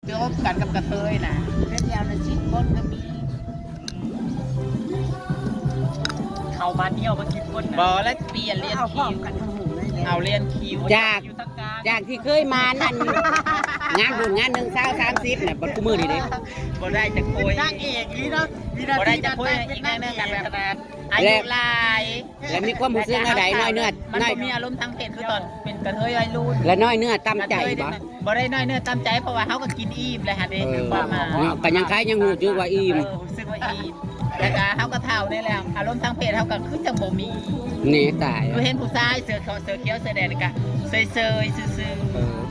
คือคบกันกับกระเทยนะเล่นยาวนะ10 คนก็มี เข้ามาเที่ยวมาคิดคนนะ บอแล้วเปลี่ยนเรียนคิวเอาเรียนคิว อยู่ตั้งกลาง จากที่เคยมานั่นงานบุญงาน1 20 30น่ะบัดกูมือนี่เด้ บ่ได้จะคุย นางเอกนี่เนาะ บ่ได้จะคุยอีกแน่ๆกันแบบนั้นอายุหลาย แล้วมีความรู้สึกอะไรน้อยเนื้อ มัน น้อย บ่มีอารมณ์ทางเพศคือตอนเป็นกระเทยวัยรุ่น และน้อยเนื้อตามใจบ่ บ่ได้น้อยเนื้อตามใจเพราะว่าเขาก็กินอิ่มเลยฮะเด็กความมา ก็ยังคล้ายยังหูอยู่ว่าอิ่ม ซึ่งว่าอิ่มแล้วก็เขาก็เท่านี่แหละอารมณ์ทางเพศเขาก็คือจังบ่มี นี่ตาย คือเห็นผู้ชายเสื้อขาวเสื้อเขียวเสื้อแดงนี่ก็เซยซื่อ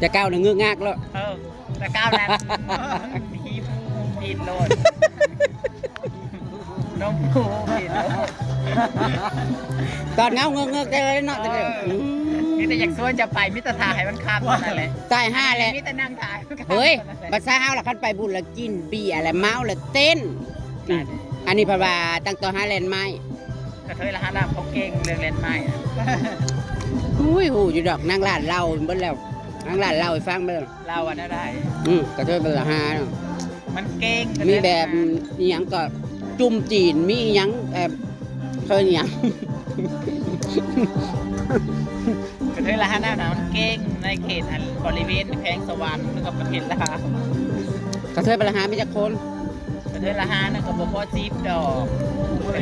จะก้าวน่ะงึกงักแล้ว ๆแต่ก้าวนั้นทีผิดโลดน้องผู้ผิดโลด ตอนเงาเงกๆได้เลยเนาะแต่เด้อ มีแต่อยากชวนจะไปมิตรทาให้มันข้ามนั่นแหละ ตายห้าแหละ มีแต่นั่งถ่าย เฮ้ยบัดซาเฮาล่ะคันไปบุญแล้วกินเบียร์แล้วเมาแล้วเต้น อันนี้เพราะว่าตั้งตัวหาแลนด์ไม้ กระเทยละฮะน้ำเขาเก่งเรื่องเล่นไม้ อุ้ยหูอยู่ดอกนางลาดเล่าเบิ่แล้วนางลาดเล่าให้ฟังเบิ่ง เราอะน่าได้ กระเทยเป็นละหาเนาะ มันเก่ง มีแบบอีหยังก็จุ่มจีนมีอีหยังเคยอีหยัง กระเทยละฮะน้ำมันเก่งในเขตอันบริเวณแพงสวรรค์กับประเทศลาว กระเทยเป็นละหามีจักคน กระเทยละฮะนั่นก็บ่พอจีบดอก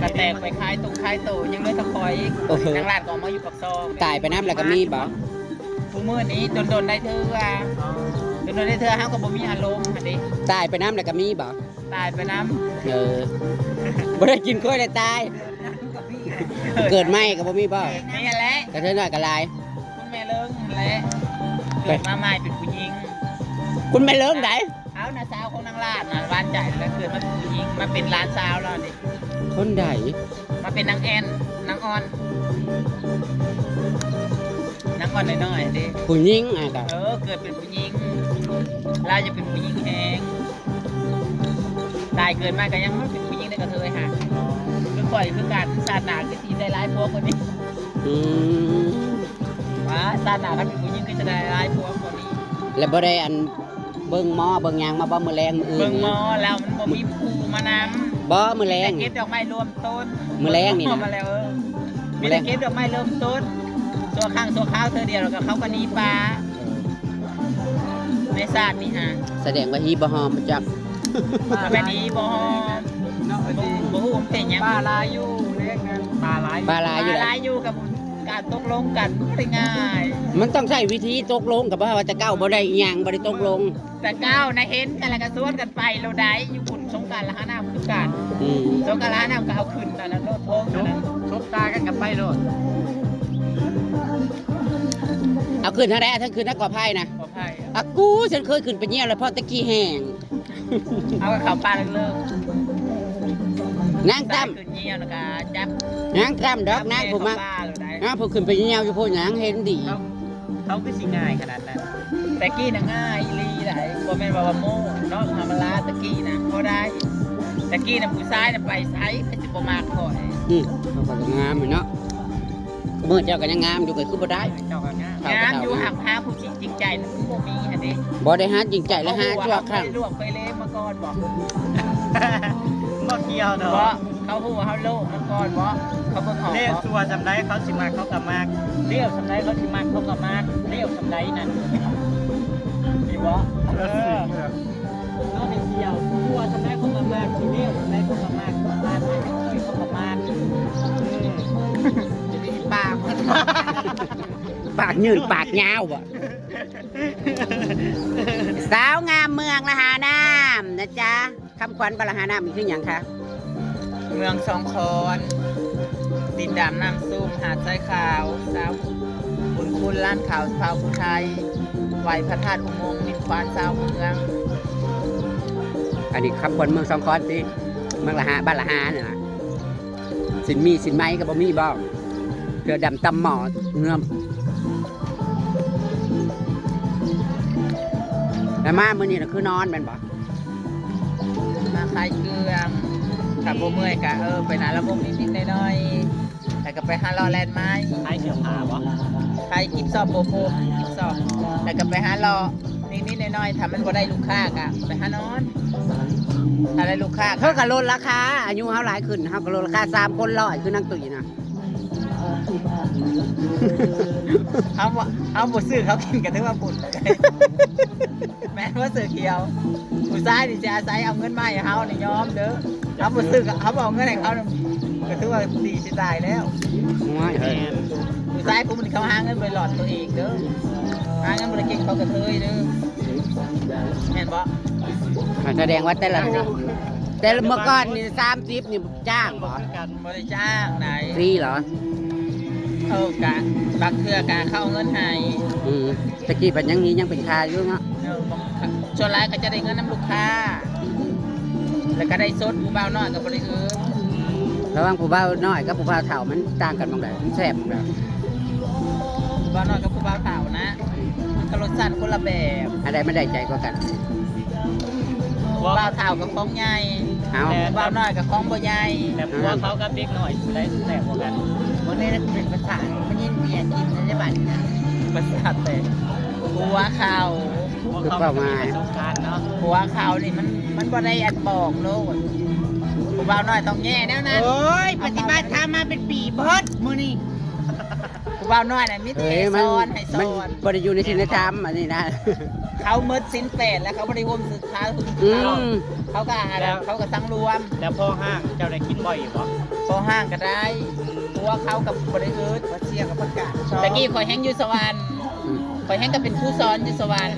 กระแตกไปคล้ายตรงคล้ายโตยังเลยตะคอยอีกนางลาดก็มาอยู่ปักซอง ตายไปน้ำแล้วก็มีบ่ ผู้มื้อนี้โดนได้เธอว่าโดนได้เธอเฮาก็บ่มีอารมณ์อันนี้ ตายไปน้ำแล้วก็มีบ่ ตายไปน้ำ บ่ได้กินกล้วยเลยตาย เกิดไหมก็บ่มีบ่ นี่แหละ กระเทยน้อยก็ลาย คุณแม่เลิงแหละเกิดมาใหม่เป็นผู้หญิง คุณแม่เลิงได เอาน้าสาวของนางลาดน่ะบ้านใจแล้วเกิดมาเป็นผู้หญิงมาเป็นร้านสาวแล้วนี่ คนใด มาเป็นนางแอนนางออนนางออนน้อยๆดิ ผู้หญิงอ่ะก็ เกิดเป็นผู้หญิงเราจะเป็นผู้หญิงแหงตายเกิดมาก็ยังไม่เป็นผู้หญิงได้กับเธอค่ะคือปล่อยคือการศาสนาคือสีได้ร้ายพวกคนนี้ อืม ว่าศาสนาถ้าเป็นผู้หญิงก็จะได้ร้ายพวกคนนี้ แล้วบ่ได้อันเบิ่งหมอเบิ่งหยังมาบ่มื้อแรงมื้ออื่น เบิ่งหมอแล้วมันบ่มีครูมานำ บ่มื้อแรง เก็บดอกไม้รวมต้น มื้อแรงนี่นะ มาแล้วมีแต่เก็บดอกไม้เริ่มต้นตัวข้างตัวข้าวเธอเดียวแล้วก็เขาก็หนีปลาในศาสตร์นี่ฮะ แสดงว่าฮีบ่หอมมาจัก แม่นี้บ่บ่ฮู้มันเป็นหยัง ปลาลายอยู่เล็กนะปลาลาย ปลาลายอยู่ ห แล้ ลา วย อยู่กับการตกลงกันไม่ง่าย มันต้องใช้วิธีตกลงกับว่าจะเก้าบ่ได้อิหยังบ่ได้ตกลง แต่ก้าวนะเห็นกันแล้วก็สวนกันไปเราได้อยู่บุญสงกรานต์ละหาน้ำคือกัน อืม สงกรานต์ละหาน้ำก็เอาขึ้นนั่นน่ะโลดโพงนั่นน่ะ ชกตากันกับไปโลด เอาขึ้นทั้งแรกทั้งคืนทั้งกอไผ่นะ ขออภัย อะกูฉันเคยขึ้นไปเยี่ยมแล้วเพราะตะกี้แห้ง เอากับข้าวปลาเลิก นาง ๆ ตั้ม ขึ้นเยี่ยมแล้วก็จับ นางตั้มดอกนางผมมา ข้าวปลาเราได้ นางผมขึ้นไปเยี่ยมอยู่พูดหยังเห็นดี เขาคือสิง่ายขนาดนั้น แต่กี้น่ะง่ายอีหลีไหลบ่แม่นว่าโม่เนาะธรรมดาตะกี้น่ะบ่ได้ตะกี้น่ะผู้ชายน่ะไปไสไปสิบ่มากข่อย เขาก็งามอยู่เนาะเมื่อเจ้าก็ยังงามอยู่ก็คือบ่ได้ เจ้าก็ง่าย งามอยู่หักหาผู้จริงใจน่ะมันบ่มีหั่นเด้ บ่ได้หาจริงใจและหาชั่วครั้ง ลวกไปเลยมาก่อนบอก บ่เกี่ยวเนา เพราะ ะ เขาพูดว่าเขาโลกมาก่อนเพราะเขาเบิ่งออก เลี้ยวตัวจำได้เขาสิมาเขากับมากเลี้ยวจำได้เขาสิมาเขากับมากเลี้ยวจำได้นั่น มีบ่ เขาให้เที่ยวตัวจำได้เขากับมากสิเลี้ยวจำได้เขากับมากเขากับมากเขากับมาก จะมีปากมัน ปากยืนปากยาวบ่สาวงามเมืองละหาน้ำนะจ๊ะคำขวัญบละหาน้ำมีคือหยังคะ เมืองสองคอนดินดำน้ำซุ่มหาดทรายขาวสาวบุญคุณล้านขาวสาวผู้ไทยไหวพระธาตุอุโมงค์นินควานสาวเมือง อันนี้คำขวัญเมืองสองคอนสิเมืองละหาบ้านละหาเนี่ยนะสินมีสินไม้ก็บ่มีบ่เกลือดำตำหมอเงื่อมแล้วมามื้อนี้น่ะคือนอนแม่นบ่ มาคลายเครื่องขับโบเมื่อยกะไปหาละมุมนิดๆหน่อยๆแต่ก็ไปหารอแลนด์ไม้ ไอ้เสื้อผ้าบ่ ใครกิบซอบโบโบกิบซอบแต่ก็ไปหารอ นิดๆน้อยๆถ้ามันบ่ได้ลูกค้าก็ไปหานอนถ้าได้ลูกค้า เธอก็ลดราคาอายุเฮาหลายขึ้นเฮาก็ลดราคา3คน100คือนางตุ๋ยน่ะ เขาบ่ซื้อเขากินกันถือว่าบุญ แม่นว่าซื้อเขียวผู้ชายนี่จะอาศัยเอาเงินมาให้เฮานี่ยอมเด้อเขาบ่ซื้อเขาบ่เอาเงินให้เขานี่ก็ถือว่าดีสิตายแล้ว น้อยเฮ้ย ผู้ชายพวกมันเขาหาเงินไปหลอดตัวเองเด้อหาเงินบ่ได้เก่งเขากระเทยเด้อแม่นบ่ แสดงว่าแต่ละเมื่อก่อนนี่30นี่จ้างบ่ คือกัน บ่ได้จ้างไหน ฟรีเหรอ กะบักเทื่อกะเขาเอาเงินให้ ตะกี้เป็นยังนี้ยังเป็นค่าอยู่เนาะ ส่วนหลายก็จะได้เงินนํลูกค้า แล้วก็ได้สดผู้บ่าวน้อยก็บ่ได้อื่น ระหว่างผู้บ่าวน้อยกับผู้บ่าวเฒ่ามันต่างกันบ่ได้มันแซ่บบ่ได้ ผู้บ่าวน้อยกับผู้บ่าวเฒ่านะมันก็รสชาติคนละแบบ อันใดมันได้ใจกว่ากัน ผู้บ่าวเฒ่ากับของใหญ่ เอา ผู้บ่าวน้อยกับของบ่ใหญ่ แต่พวกเขากับเด็กหน่อยได้แตกกว่ากัน วันนี้เป็นภาษามันยินเบียร์กินในบ้านนะภาษาแต่ผัวเขา พวกเขามีประสบการณ์เนาะ ผัวเขานี่มันบ่ได้อันบอกโลดผู้บ่าวน้อยต้องแย่แนวนั้น โอ้ยปฏิบัติธรรมมาเป็นปีเบิดมื้อนี้ ผู้บ่าวน้อยน่ะมีแต่ เฮ้ย ให้ มัน สอนให้ส มัน อน บ่ได้อยู่ในศีลธรรมอันนี้นะ เขาเมิดสินแปดแล้วเขาบ่ได้ร่วมศึกษา อืม เขาก็เขาก็สังรวม แล้วพ่อห้างเจ้าได้กินบ่อยบ่ พอห้างก็ได้ผัวเขากับบริอึด บ่เสียกับประกาศ ตะกี้ข่อยแห้งอยู่สวรรค์ข่อยแห้งก็เป็นผู้สอนอยู่สวรรค์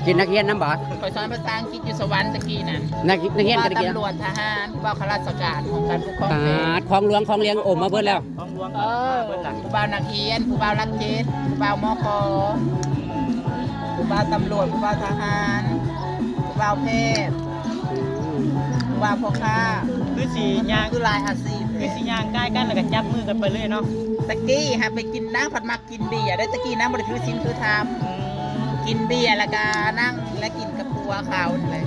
กินนักเรียนน้ำบ่ ข่อยสอนภาษาอังกฤษอยู่สวรรค์ตะกี้นั่น นักเรียนก็ได้กิน ตำรวจทหารผู้บ่าวข้าราชการของการปกครอง ของหลวงของเลี้ยงโอมมาเบิดแล้ว ของหลวง เออ เบิ่งหลัง ผู้บ่าวนักเรียนผู้บ่าวรักเจ็ดผู้บ่าวมคผู้บ่าวตำรวจผู้บ่าวทหารผู้บ่าวแพทย์ผู้บ่าวพ่อค้า คือสีย่าง คือหลายอาชีพ คือสีย่างใกล้กันแล้วก็จับมือกันไปเลยเนาะ ตะกี้ฮะไปกินน้ำผัดมักกินเบียร์ได้ตะกี้น้ำบริถือชิ้นคือทำกินเบียร์แล้วก็นั่งและกินกับพัวเขาเลย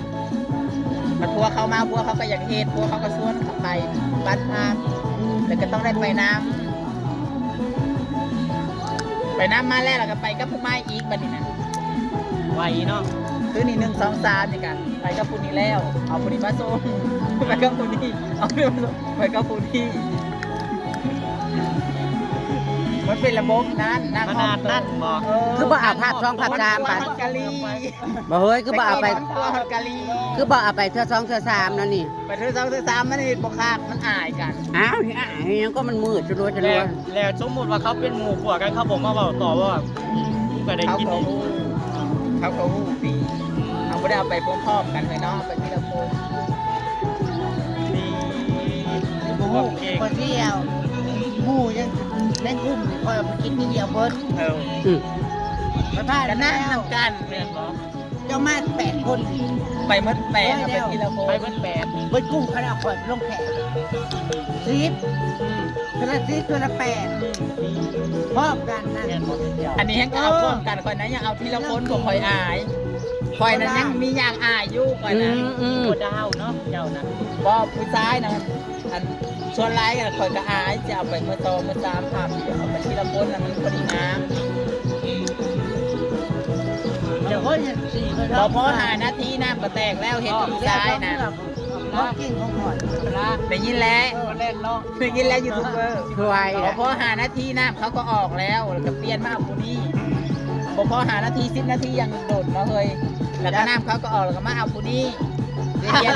มันพัวเขามาพัวเขาก็อยากเฮ็ดพัวเขาก็ชวนเขาไปบ้านพักแล้วก็ต้องได้ไปน้ำมาแล้วก็ไปกับผู้ไม้อีกบัดนี้นะ ไวเนาะ คือนี่1 2 3นี่กันไปกับผู้นี้แล้ว เอาผู้นี้มาส่ง ไปกับผู้นี้เอาผู้นี้มาส่งไปกับผู้นี้มันเป็นระบบนั้นนั่ง ขนาดนั้นบ่ คือบ่เอาภาพ2ภาพ3ไป ฮอตกะลี บ่เฮ้ยคือบ่เอาไป ตัวฮอตกะลี คือบ่เอาไปเทื่อ2เทื่อ3นั่นนี่ ไปเทื่อ2เทื่อ3มันนี่บ่คาดมันอายกัน อ้าวนี่ยังก็มันมืดจะรู้จะ แล้ รู้ วแล้วสมมุติว่าเขาเป็นหมู่พวกกันเขาบอกมาเว้าต่อว่าก็ได้ เขา กิน ก็ อีก ฮู้เขาก็ฮู้ปีเอาบ่ได้เอาไปพร้อมๆกันเลยเนาะไปทีละคน ดี บ่ฮู้คนเดียวหมู่ยังในกลุ่มนี่คอยเอาไปกินทีเดียวเบิด เออ อืม ไปพา กั กัน น นั่ นะ งนำกัน แม่นบ่ เจ้ามา8คน ไปหมดแปดเอาไปทีละคน ไปเบิ่นแปด เบิดกลุ่มคณะข่อยลงแขก10คณะ10คณะ8พร้อมกันนั่น แม่นบ่เดียว อันนี้แฮงก็เอาพร้อมกันข่อยนั้นยังเอาทีละคนบ่ค่อยอายข่อยนั้นยังมีอย่างอายอยู่ข่อยนั้น ตัวดาวเนาะเจ้านะ บ่ผู้ชายนะอันส่วนหลายก็ข่อยก็อายจะเอาไปเมื่อ2เมื่อ3ภาพเอาไปทีละคนน่ะมันบ่ดีงาม เดี๋ยวคน4คน พอ5นาทีน้ำก็แตกแล้วเห็นผู้ชายนะ บ่กินของข่อย ได้ยินแล้ว เล่นเนาะ ได้ยินแล้วยูทูบเบอร์ คือไว้ พอ5นาทีน้ำเขาก็ออกแล้วแล้วก็เปลี่ยนมาเอาผู้นี้พอ5นาที10นาทียังโดดมาเฮ้ยแล้วก็น้ำเขาก็ออกแล้วก็มาเอาผู้นี้เรียน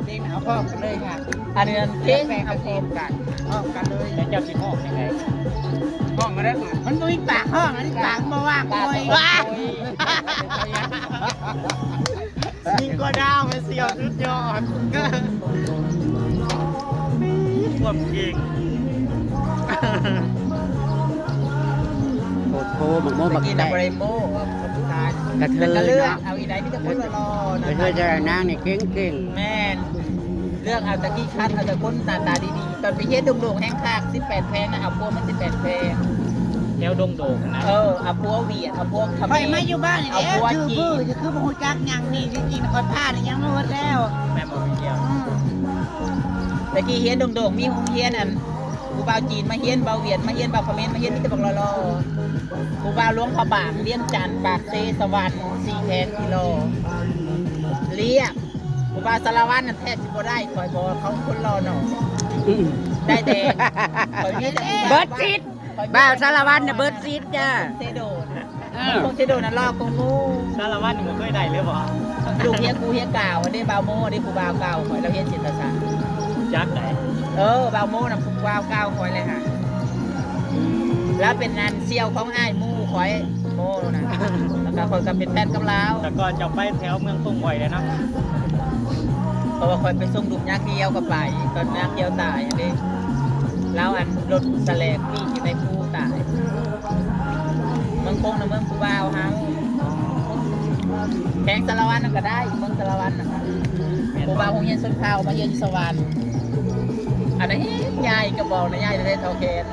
เด็กเอาพร้อมกันเลยค่ะ อันนี้เก่งเอาโคมกัน พร้อมกันเลย แล้วเจ้าสิห้องยังไง ห้องก็ได้ มันบ่มีปากห้องอันนี้ปากบ่ว่าง ตา คอย ว้า ยิงก็ดาวมันเสียวสุดยอดความเก่ง โคตรโคบักโมบัก กิน แต อะ ก ไรโม่กับผู้ชาย กระเท แล้ว ย ก็เลือก เนาะ เอาอีไหนมีแต่คนรอ ไปเธอจะนางนี่เก่ง แม่เลือกเอาตะกี้คัดเอาแต่คนตาดีๆตอนไปเฮ็ดดงๆแห้งคาก18แพงนะเอาพวกมัน18แพง แถวดงโดกนะ เอาพวกเวียดเอาพวกข ค มิ้ อยมาอยู่บ้านนี่ เอา แหละ พวก ชื่อ จี บื้อน จะคือบ่ฮู้จักหยังนี่จริงๆคอยพานี่ยังบ่หมดแล้ว แม่บอกเดียว อืม ตะกี้เฮียนโด่งๆมีโรงเรียนอัน ผู้บ่าวจีนมาเฮียนบ่าวเวียดมาเฮียนบ่าวเขมรมาเฮียนที่ตะบักรอผู้บ่าวหลวงพระบางเลี้ยงจันทร์ปากเซสวรรค์4แขนกิโลเรียกผู้บ่าวสารวัตรนั่นแทบสิบ่ได้คอยบอกเขาคนรอหน่อยได้แดงคอยมีแต่ เบิร์ดซิดบ่าวสารวัตรเนี่ยเบิร์ดซิดจ้า เซโดนะคงเซโดนั่นรอกงงู สารวัตรนี่บ่เคยได้เลยบ่ ลูกเฮียกูเฮียกล่าวได้บ่าวโมได้ผู้บ่าวเก่าคอยเราเฮียนจิตศาสตร์ จักไหน บ่าวโมน่ะผู้บ่าวเก่าคอยเลยค่ะแล้วเป็นงานเซี่ยวของอ้ายมู่คอยโมนะแล้วก็คอยก็เป็นแฟนกับเรา แต่ก่อนจะไปแถวเมืองตุ้งบ่อยเลยเนาะ เพราะว่าคอยไปส่งดุกยาเกียวกับไปตอนยาเกียวตายอันนี้แล้วอันรถแสลกพี่อยู่ในภูตายเมืองคงนะเมืองผู้บ่าวเฮาแข่งสารวัตรนั่นก็ได้เมืองสารวัตรน่ะผู้บ่าวคงเฮียนส้นข้าวมาเฮียนอยู่สวรรค์อันนั้นยายก็บอกนะยายจะได้เท่าแขน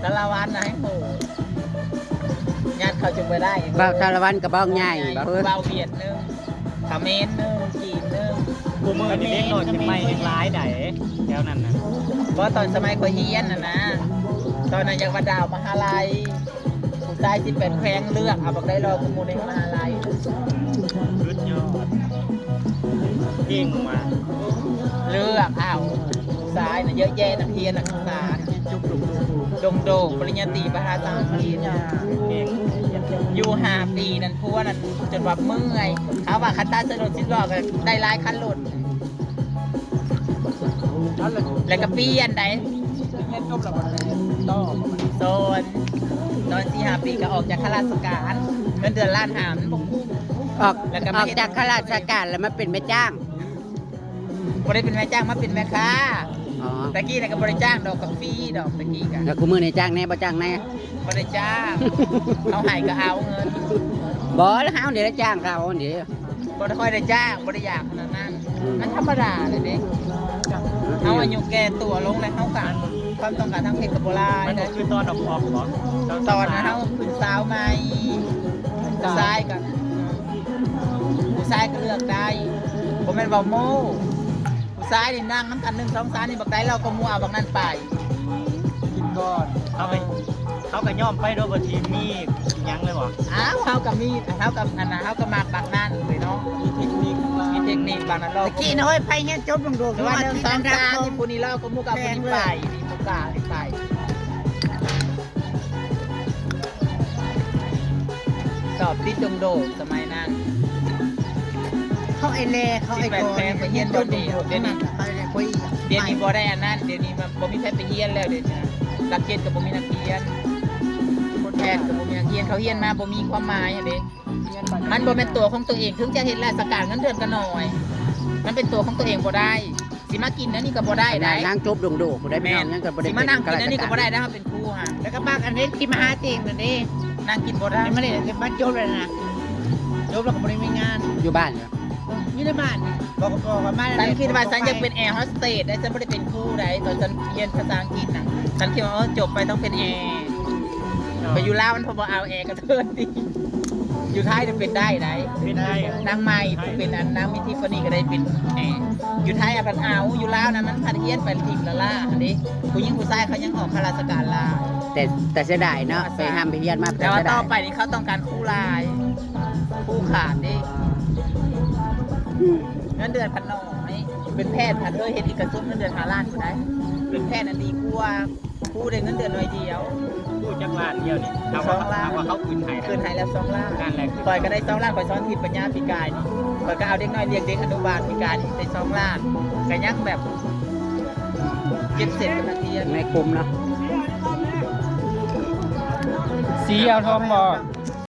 สารวัตรนะให้โหญาติเขาจึงไปได้ บ่าวสารวัตรกับบ่าวใหญ่บ่าวเอิ้น บ่าวเวียดนึงเขมรนึงจีนนึง กูมือนี่เล็กน้อยที่ไม่ยังร้ายได้แถวนั้นน่ะ เพราะตอนสมัยคอยเฮียนนะตอนนั้นยังว่าดาวมหาลัยผู้ชายที่เป็นแขวงเลือกเอาบอกได้รอกูมูในมหาลัย สุดยอดเก่งมา เลือกเอาผู้ชายน่ะเยอะแยะนักเรียนนักศึกษาจุกดงโดปริญญาตรีประธานสังคม เก่ง อยู่5 ปีนั่นพัวนั่นจนว่าเมื่อยเขาว่าคันตาสนุนสิบล้อก็ได้หลายคันรถแล้วก็เปลี่ยนได้ เรียนจบแล้วบ่ได้ต่อ โซนตอน4-5 ปีก็ออกจากข้าราชการเงินเดือนล้านหามันบ่คุ้ม ออก แล้วก็ อ ไม่ อก เห็น จากข้าราชการแล้วมาเป็นแม่จ้าง บ่ได้เป็นแม่จ้างมาเป็นแม่ค้า อ๋อ ตะกี้น่ะก็บ่ได้จ้างดอกกับฟรีดอกตะกี้ก็ แล้วกูมือในจ้างแน่บ่จ้างแน่ บ่ได้จ้างเขาให้ก็เอาเงิน บ่แล้วหาเดี๋ยวได้จ้างเขาเดี๋ยว บ่ได้ค่อยได้จ้างบ่ได้อยากขนาดนั้นมันธรรมดาเลยเด้เฮาอายุแก่ตัวลงแล้วเฮาก็ความต้องการทางเพศก็บ่หลาย มันก็ นะ คือตอนดอกออกเหรอ ตอนนั้นเฮาขึ้นสาวใหม่ผู้ชายก็ผู้ชายก็เลือกได้บ่แม่นว่าโม้ผู้ชายนี่นั่งนำกัน1 2 3นี่บักใดเราก็มัวเอาบักนั้นไป กินก่อนเขาก็ย่อมไปโดยบ่ทีมีหยังเลยบ่ อ้าวเฮากับมีเฮากับอันน่ะเฮาก็มากบางนั่นเลยเนาะ มีเทคนิคมา มีเทคนิคบางนั้นเรา ตะกี้น้อยไปเฮียนจบลงดู แต่ว่า1 2 3นี่ผู้นี้เราก็มุกเอาผู้นี้ไปนี่มุกกาไปสอบติดจงโดดสมัยนั้น เขาไอ้แลเขาไอ้กอนเขาไอ้คุย เดี๋ยวนี้บ่ได้อันนั้นเดี๋ยวนี้มันบ่มีแพทย์ไปเฮียนแล้วเดี๋ยวนี้นะหลักเกณฑ์ก็บ่มีนักเรียนแพทย์ก็บ่มีนักเรียนเขาเฮียนมาบ่มีความหมายอะเด้มันบ่เป็นตัวของตัวเองถึงจะเฮ็ดราชการเงินเดือนก็น้อย มันเป็นตัวของตัวเองบ่ได้สิมากินนั่นนี่ก็บ่ได้ได้ นางจบดงโดกูได้ไม่ แม่ เอา น นั่นก็บ่ได้ สิมานั่งกินนั่นนี่ก็บ่ได้นะครับเป็นครูฮะ แล้วก็บ้านอันนี้ที่มหาเจงนั่นเอง นั่งกินบ่ได้ นี่ไม่ได้มาจบเลยนะจบแล้วก็บริมีงาน อยู่บ้านเหรอ อยู่ในบ้านบอกว่ามา ฉันคิดว่าฉันอยากเป็นแอร์โฮสเตสได้ฉันบ่ได้เป็นครูได้ตอนฉันเรียนภาษาอังกฤษน่ะฉันคิดว่าจบไปต้องเป็นแอร์ไปอยู่ลาวมันพอบ่เอาแอร์ก็เทินดิอยู่ไทยจะเป็นได้ไหน เป็นได้ นางใหม่เป็นอันนางมิทิฟนี่ก็ได้เป็นแหมอยู่ไทยอะพันเอาอยู่ลาวนะมันพันเฮียนไปทีมละล่าอันนี้ผู้หญิงผู้ชายเขายังออกข้าราชการลา แต่เสียดายเนาะไปห้ามไปเฮียนมา แต่ว่า เสีย ต่ ดา อย ไปนี่เขาต้องการคู่ลายคู่ขาดดิเงินเดือนพันน้อยเป็นแพทย์พันเฮ็ดอีกกระตุ้นเงินเดือน5 ล้านกูได้เป็นแพทย์อันดีกว่าคู่ได้เงินเดือนน้อยเดียว พูดจักรล้านเดียวนี่ถามว่าเขาคืนให้ คืนให้แล้ว2 ล้าน การแรก คอยก็ได้2 ล้านคอยซ้อนทิพย์ปัญญาปีกายนี่คอยก็เอาเด็กน้อยเรียกเด็กอนุบาลปีกายนี่ได้2 ล้านก็ยังแบบเก็บเสร็จกันนาที ไม่คุ้มเนาะ สีเอาทองบ่ เ